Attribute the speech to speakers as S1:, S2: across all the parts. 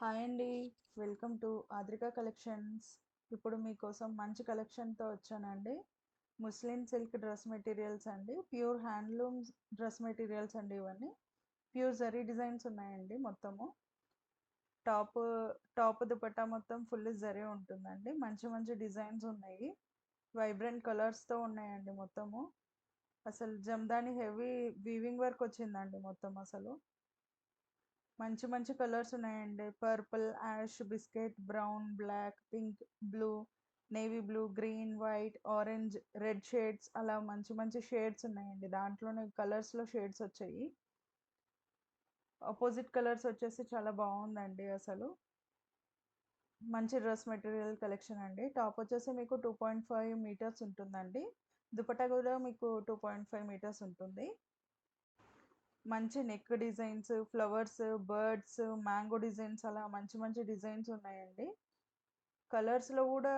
S1: Hi అండి. Welcome to Adrika collections. ఇప్పుడు మీకోసం మంచి కలెక్షన్‌తో వచ్చానండి. ముస్లిన్ సిల్క్ డ్రెస్ మెటీరియల్స్ అండి. ప్యూర్ హ్యాండ్లూమ్ డ్రెస్ మెటీరియల్స్ అండి ఇవన్నీ. ప్యూర్ జరీ డిజైన్స్ ఉన్నాయండి మొత్తము. టాప్ టాప్ దుపట్టా మొత్తం ఫుల్ జరీ ఉంటుందండి. మంచి మంచి డిజైన్స్ ఉన్నాయి. వైబ్రెంట్ కలర్స్‌తో ఉన్నాయండి మొత్తము. అసలు జమదాని హెవీ వీవింగ్ వర్క్ వచ్చిందండి మొత్తం అసలు. మంచి మంచి కలర్స్ ఉన్నాయండి. Purple, ash, biscuit, brown, black, pink, blue, navy blue, green, white, orange, red shades అలా మంచి మంచి షేడ్స్ ఉన్నాయండి. దాంట్లోనే కలర్స్‌లో షేడ్స్ వచ్చాయి. అపోజిట్ కలర్స్ వచ్చేసి చాలా బాగుందండి అసలు. మంచి డ్రెస్ మెటీరియల్ కలెక్షన్ అండి. టాప్ వచ్చేసి మీకు 2.5 మీటర్స్ ఉంటుందండి. దుపట్టా కూడా మీకు 2.5 మీటర్స్ ఉంటుంది. మంచి neck designs, flowers, birds, mango designs అలా మంచి మంచి డిజైన్స్ ఉన్నాయండి. కలర్స్‌లో కూడా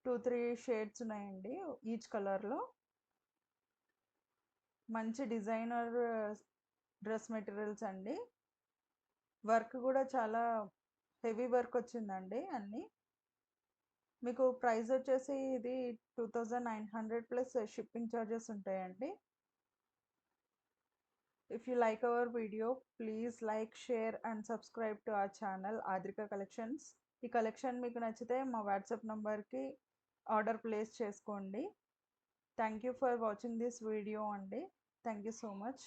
S1: 2, 3 షేడ్స్ ఉన్నాయండి ఈచ్ కలర్‌లో. మంచి డిజైనర్ డ్రెస్ మెటీరియల్స్ అండి. వర్క్ కూడా చాలా హెవీ వర్క్ వచ్చిందండి అన్నీ. మీకు ప్రైస్ వచ్చేసి ఇది 2900 ప్లస్ షిప్పింగ్ చార్జెస్ ఉంటాయండి. If you like our video, please like, share and subscribe to our channel Adrika Collections. ఈ కలెక్షన్ మీకు నచ్చితే మా వాట్సాప్ నంబర్కి ఆర్డర్ ప్లేస్ చేసుకోండి. Thank you for watching this video అండి. Thank you so much.